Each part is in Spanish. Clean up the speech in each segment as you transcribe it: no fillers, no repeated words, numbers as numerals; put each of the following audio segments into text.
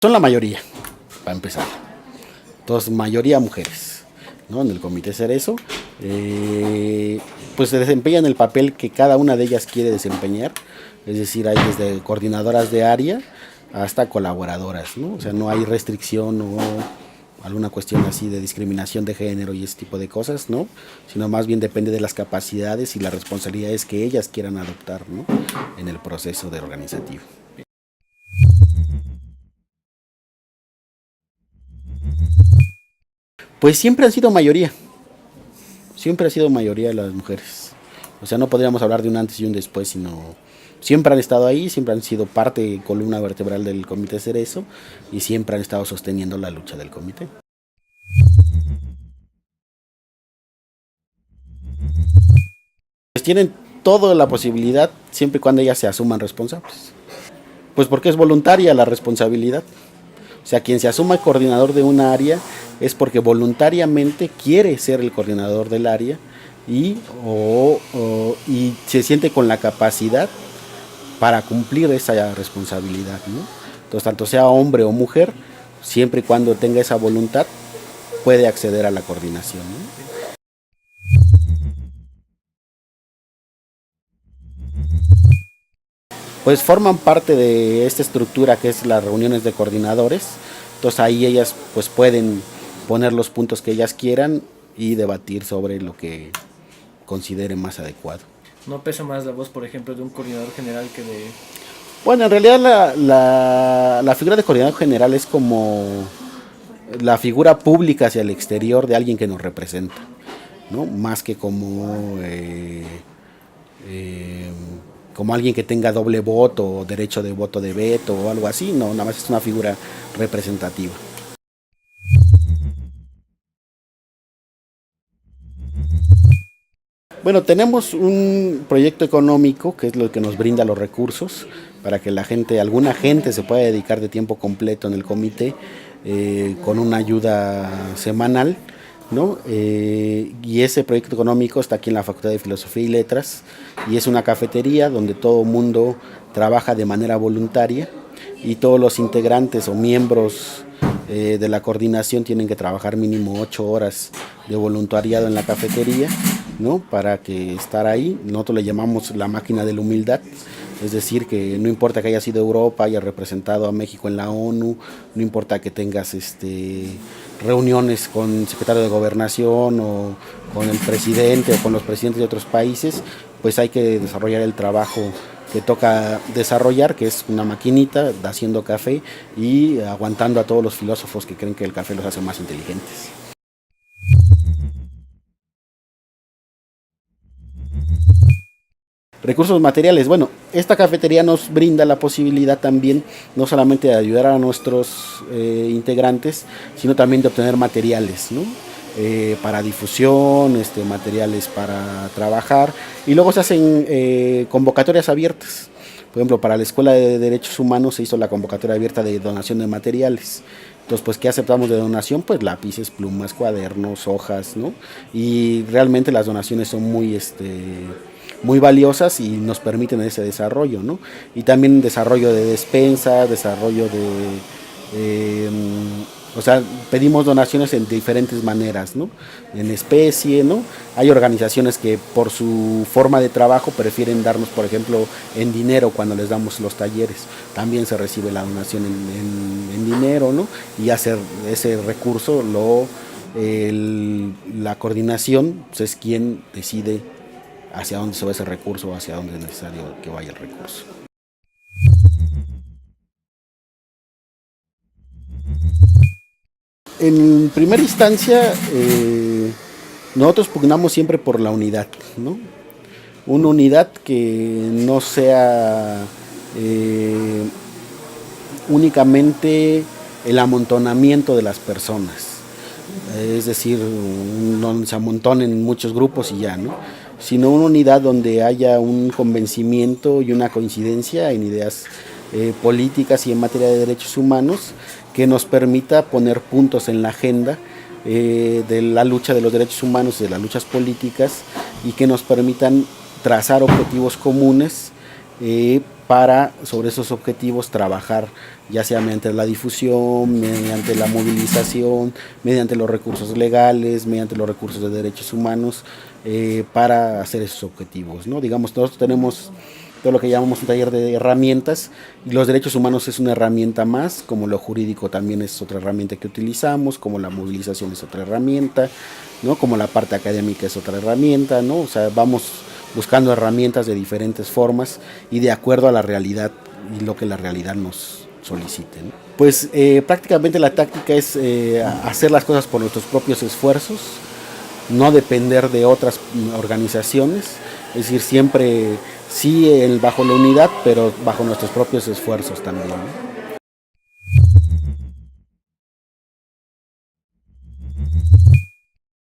Son la mayoría, para empezar. Entonces, mayoría mujeres, ¿no? En el Comité Cerezo, pues se desempeñan el papel que cada una de ellas quiere desempeñar. Es decir, hay desde coordinadoras de área hasta colaboradoras, ¿no? O sea, no hay restricción o alguna cuestión así de discriminación de género y ese tipo de cosas, ¿no? Sino más bien depende de las capacidades y las responsabilidades que ellas quieran adoptar, ¿no? En el proceso de organizativo. Pues siempre ha sido mayoría las mujeres. O sea, no podríamos hablar de un antes y un después, sino siempre han estado ahí, siempre han sido parte, columna vertebral del Comité Cerezo y siempre han estado sosteniendo la lucha del comité. Pues tienen toda la posibilidad, siempre y cuando ellas se asuman responsables. Pues porque es voluntaria la responsabilidad. O sea, quien se asuma coordinador de una área es porque voluntariamente quiere ser el coordinador del área y se siente con la capacidad para cumplir esa responsabilidad, ¿no? Entonces, tanto sea hombre o mujer, siempre y cuando tenga esa voluntad, puede acceder a la coordinación, ¿no? Pues forman parte de esta estructura que es las reuniones de coordinadores. Entonces ahí ellas pues pueden poner los puntos que ellas quieran y debatir sobre lo que consideren más adecuado. ¿No pesa más la voz, por ejemplo, de un coordinador general que de... Bueno, en realidad la figura de coordinador general es como la figura pública hacia el exterior de alguien que nos representa, ¿no? Más que eh, como alguien que tenga doble voto o derecho de voto de veto o algo así, no, nada más es una figura representativa. Bueno, tenemos un proyecto económico que es lo que nos brinda los recursos para que alguna gente se pueda dedicar de tiempo completo en el comité con una ayuda semanal, ¿no? Y ese proyecto económico está aquí en la Facultad de Filosofía y Letras y es una cafetería donde todo el mundo trabaja de manera voluntaria y todos los integrantes o miembros de la coordinación tienen que trabajar mínimo 8 horas de voluntariado en la cafetería, ¿no? Para que estar ahí. Nosotros le llamamos la máquina de la humildad, es decir, que no importa que hayas ido a Europa, hayas representado a México en la ONU, no importa que tengas reuniones con el secretario de Gobernación o con el presidente o con los presidentes de otros países, pues hay que desarrollar el trabajo que toca desarrollar, que es una maquinita haciendo café y aguantando a todos los filósofos que creen que el café los hace más inteligentes. Recursos materiales, bueno, esta cafetería nos brinda la posibilidad también no solamente de ayudar a nuestros integrantes, sino también de obtener materiales, ¿no? Para difusión, materiales para trabajar y luego se hacen convocatorias abiertas. Por ejemplo, para la Escuela de Derechos Humanos se hizo la convocatoria abierta de donación de materiales. Entonces, pues, ¿qué aceptamos de donación? Pues lápices, plumas, cuadernos, hojas, ¿no? Y realmente las donaciones son muy valiosas y nos permiten ese desarrollo, ¿no? Y también desarrollo de despensa, desarrollo o sea, pedimos donaciones en diferentes maneras, ¿no? En especie, ¿no? Hay organizaciones que por su forma de trabajo prefieren darnos, por ejemplo, en dinero cuando les damos los talleres. También se recibe la donación en dinero, ¿no? Y hacer ese recurso, la coordinación pues, es quien decide hacia dónde se va ese recurso o hacia dónde es necesario que vaya el recurso. En primera instancia, nosotros pugnamos siempre por la unidad, ¿no? Una unidad que no sea únicamente el amontonamiento de las personas, es decir, donde se amontonen muchos grupos y ya, ¿no? Sino una unidad donde haya un convencimiento y una coincidencia en ideas políticas y en materia de derechos humanos que nos permita poner puntos en la agenda de la lucha de los derechos humanos, de las luchas políticas y que nos permitan trazar objetivos comunes para sobre esos objetivos trabajar, ya sea mediante la difusión, mediante la movilización, mediante los recursos legales, mediante los recursos de derechos humanos, para hacer esos objetivos, ¿no? Digamos, nosotros tenemos todo lo que llamamos un taller de herramientas, y los derechos humanos es una herramienta más, como lo jurídico también es otra herramienta que utilizamos, como la movilización es otra herramienta, ¿no? Como la parte académica es otra herramienta, ¿no? O sea, vamos buscando herramientas de diferentes formas y de acuerdo a la realidad y lo que la realidad nos solicite, ¿no? Pues prácticamente la táctica es hacer las cosas por nuestros propios esfuerzos, no depender de otras organizaciones, es decir, siempre sí bajo la unidad, pero bajo nuestros propios esfuerzos también, ¿no?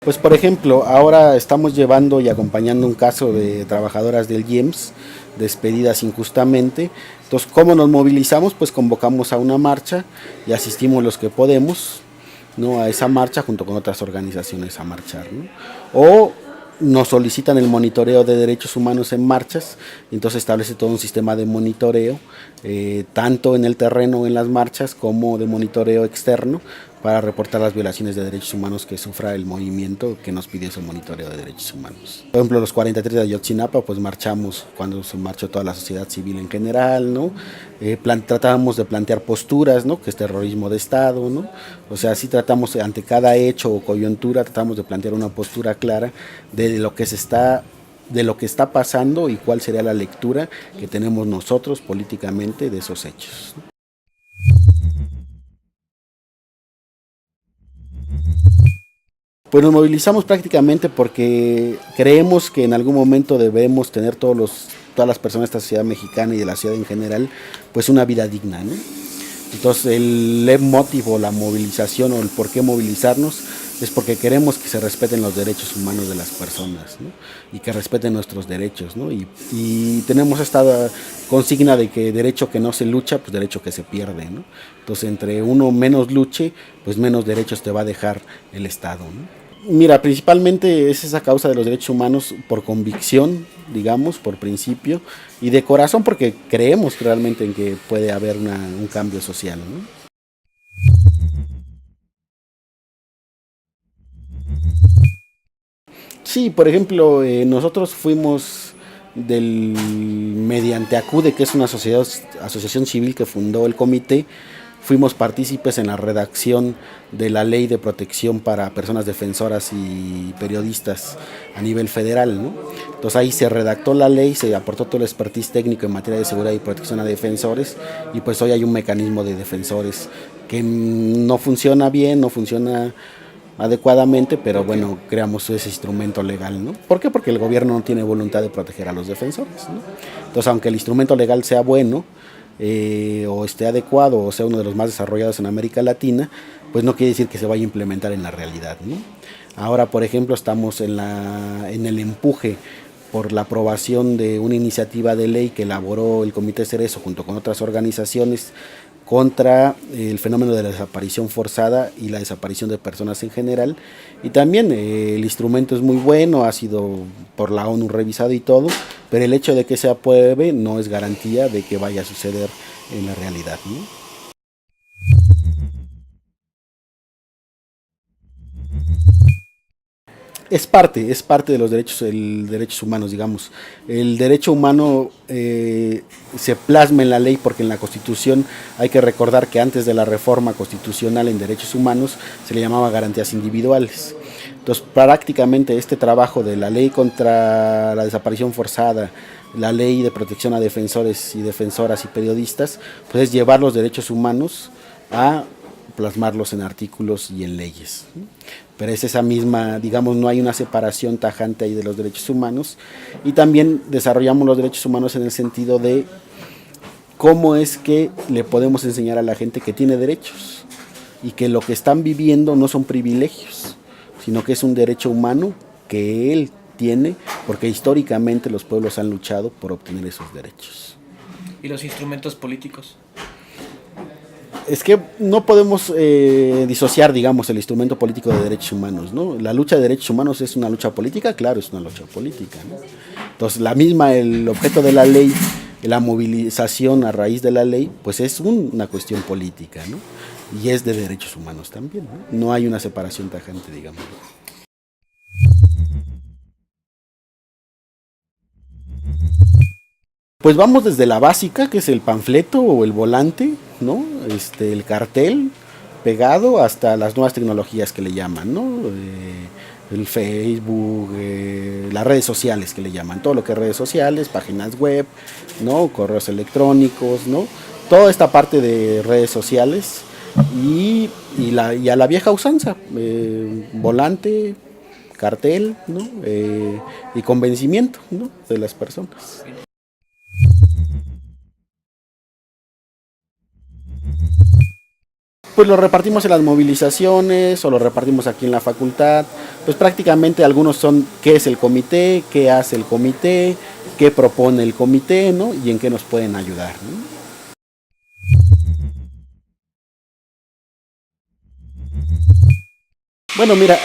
Pues por ejemplo, ahora estamos llevando y acompañando un caso de trabajadoras del IEMS despedidas injustamente. Entonces, ¿cómo nos movilizamos? Pues convocamos a una marcha y asistimos los que podemos, ¿no? A esa marcha junto con otras organizaciones a marchar, ¿no? O nos solicitan el monitoreo de derechos humanos en marchas, entonces establece todo un sistema de monitoreo, tanto en el terreno en las marchas como de monitoreo externo, para reportar las violaciones de derechos humanos que sufra el movimiento que nos pidió ese monitoreo de derechos humanos. Por ejemplo, los 43 de Ayotzinapa, pues marchamos cuando se marchó toda la sociedad civil en general, ¿no? Tratábamos de plantear posturas, ¿no? Que es terrorismo de Estado, ¿no? O sea, sí tratamos ante cada hecho o coyuntura, tratamos de plantear una postura clara de lo que está pasando y cuál sería la lectura que tenemos nosotros políticamente de esos hechos. Pues nos movilizamos prácticamente porque creemos que en algún momento debemos tener todas las personas de esta sociedad mexicana y de la ciudad en general, pues una vida digna, ¿no? Entonces el leitmotiv o la movilización o el por qué movilizarnos es porque queremos que se respeten los derechos humanos de las personas, ¿no? Y que respeten nuestros derechos, ¿no? Y tenemos esta consigna de que derecho que no se lucha, pues derecho que se pierde, ¿no? Entonces entre uno menos luche, pues menos derechos te va a dejar el Estado, ¿no? Mira, principalmente es esa causa de los derechos humanos por convicción, digamos, por principio, y de corazón porque creemos realmente en que puede haber un cambio social, ¿no? Sí, por ejemplo, nosotros fuimos mediante ACUDE, que es una asociación civil que fundó el comité, fuimos partícipes en la redacción de la ley de protección para personas defensoras y periodistas a nivel federal, ¿no? Entonces ahí se redactó la ley, se aportó todo el expertise técnico en materia de seguridad y protección a defensores, y pues hoy hay un mecanismo de defensores que no funciona bien, no funciona adecuadamente, pero bueno, creamos ese instrumento legal, ¿no? ¿Por qué? Porque el gobierno no tiene voluntad de proteger a los defensores, ¿no? Entonces, aunque el instrumento legal sea bueno, o esté adecuado, o sea uno de los más desarrollados en América Latina, pues no quiere decir que se vaya a implementar en la realidad, ¿no? Ahora, por ejemplo, estamos en el empuje por la aprobación de una iniciativa de ley que elaboró el Comité Cerezo junto con otras organizaciones contra el fenómeno de la desaparición forzada y la desaparición de personas en general. Y también el instrumento es muy bueno, ha sido por la ONU revisado y todo, pero el hecho de que se apruebe no es garantía de que vaya a suceder en la realidad, ¿no? Es parte de los derechos humanos, digamos. El derecho humano se plasma en la ley porque en la Constitución hay que recordar que antes de la reforma constitucional en derechos humanos se le llamaba garantías individuales. Entonces prácticamente este trabajo de la ley contra la desaparición forzada, la ley de protección a defensores y defensoras y periodistas, pues es llevar los derechos humanos a plasmarlos en artículos y en leyes, ¿no? Pero es esa misma, digamos, no hay una separación tajante ahí de los derechos humanos, y también desarrollamos los derechos humanos en el sentido de cómo es que le podemos enseñar a la gente que tiene derechos y que lo que están viviendo no son privilegios, sino que es un derecho humano que él tiene, porque históricamente los pueblos han luchado por obtener esos derechos. ¿Y los instrumentos políticos? Es que no podemos disociar, digamos, el instrumento político de derechos humanos, ¿no? La lucha de derechos humanos es una lucha política, claro, es una lucha política, ¿no? Entonces, el objeto de la ley la movilización a raíz de la ley, pues es una cuestión política, ¿no? Y es de derechos humanos también, ¿no? No hay una separación tajante, digamos. Pues vamos desde la básica, que es el panfleto o el volante, ¿no? El cartel pegado, hasta las nuevas tecnologías que le llaman, ¿no? El Facebook, las redes sociales que le llaman, todo lo que es redes sociales, páginas web, ¿no? Correos electrónicos, ¿no? Toda esta parte de redes sociales y a la vieja usanza, volante, cartel, ¿no? Y convencimiento, ¿no? De las personas. Pues lo repartimos en las movilizaciones o lo repartimos aquí en la facultad. Pues prácticamente algunos son qué es el comité, qué hace el comité, qué propone el comité, ¿no? Y en qué nos pueden ayudar, ¿no? Bueno, mira,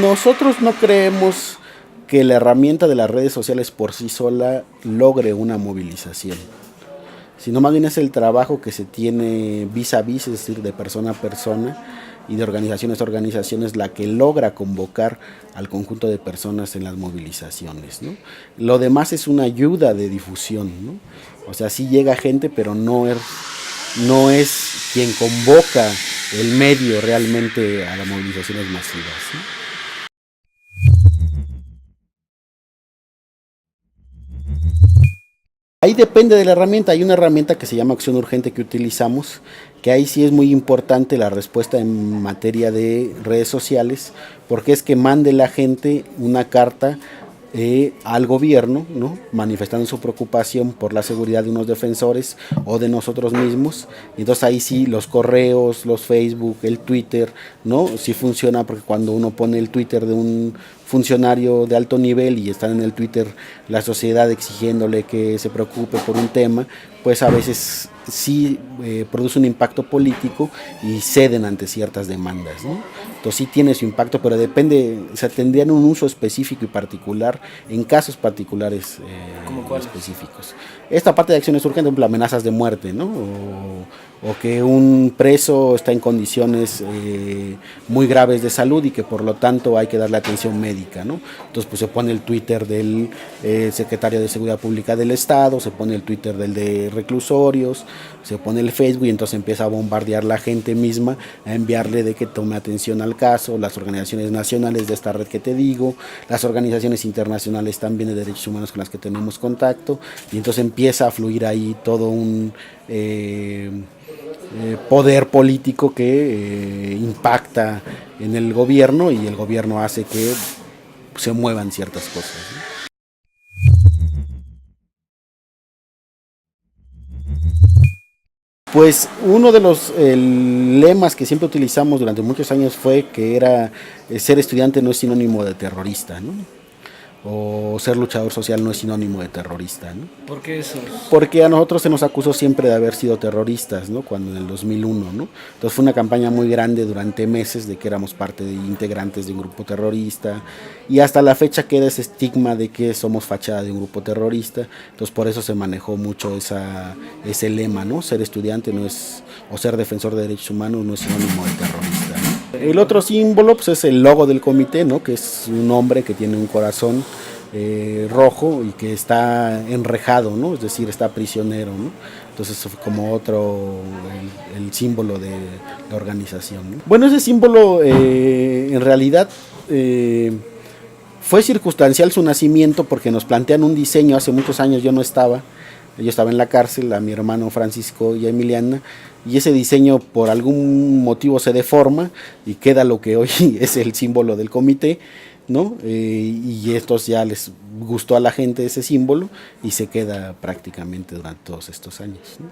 nosotros no creemos que la herramienta de las redes sociales por sí sola logre una movilización, sino más bien es el trabajo que se tiene vis a vis, es decir, de persona a persona y de organizaciones a organizaciones, la que logra convocar al conjunto de personas en las movilizaciones, ¿no? Lo demás es una ayuda de difusión, ¿no? O sea, sí llega gente, pero no es quien convoca el medio realmente a las movilizaciones masivas, ¿sí? Ahí depende de la herramienta. Hay una herramienta que se llama Acción Urgente que utilizamos, que ahí sí es muy importante la respuesta en materia de redes sociales, porque es que mande la gente una carta al gobierno, ¿no? Manifestando su preocupación por la seguridad de unos defensores o de nosotros mismos. Y entonces ahí sí los correos, los Facebook, el Twitter, ¿no? Sí funciona, porque cuando uno pone el Twitter de un funcionario de alto nivel y están en el Twitter la sociedad exigiéndole que se preocupe por un tema, pues a veces sí produce un impacto político y ceden ante ciertas demandas, ¿no? Entonces sí tiene su impacto, pero depende, o sea, tendrían un uso específico y particular en casos particulares específicos. Esta parte de acciones urgentes, por ejemplo, amenazas de muerte, ¿no? O que un preso está en condiciones muy graves de salud y que por lo tanto hay que darle atención médica, ¿no? Entonces pues se pone el Twitter del secretario de Seguridad Pública del Estado, se pone el Twitter del de reclusorios, se pone el Facebook y entonces empieza a bombardear la gente misma, a enviarle de que tome atención al caso, las organizaciones nacionales de esta red que te digo, las organizaciones internacionales también de derechos humanos con las que tenemos contacto, y entonces empieza a fluir ahí todo un poder político que impacta en el gobierno y el gobierno hace que se muevan ciertas cosas, ¿no? Pues uno de los lemas que siempre utilizamos durante muchos años fue que era ser estudiante no es sinónimo de terrorista, ¿no? O ser luchador social no es sinónimo de terrorista, ¿no? ¿Por qué eso? Porque a nosotros se nos acusó siempre de haber sido terroristas, ¿no? Cuando en el 2001, ¿no? Entonces fue una campaña muy grande durante meses de que éramos parte de integrantes de un grupo terrorista, y hasta la fecha queda ese estigma de que somos fachada de un grupo terrorista. Entonces por eso se manejó mucho ese lema, ¿no? Ser estudiante no es, o ser defensor de derechos humanos no es sinónimo de terrorista, ¿no? El otro símbolo pues, es el logo del comité, ¿no? Que es un hombre que tiene un corazón rojo y que está enrejado, ¿no? Es decir, está prisionero, ¿no? Entonces eso fue como otro, el símbolo de la organización, ¿no? Bueno, ese símbolo en realidad fue circunstancial su nacimiento, porque nos plantean un diseño hace muchos años, yo estaba en la cárcel, a mi hermano Francisco y a Emiliana, y ese diseño por algún motivo se deforma y queda lo que hoy es el símbolo del comité, ¿no? Y estos ya les gustó a la gente ese símbolo y se queda prácticamente durante todos estos años, ¿no?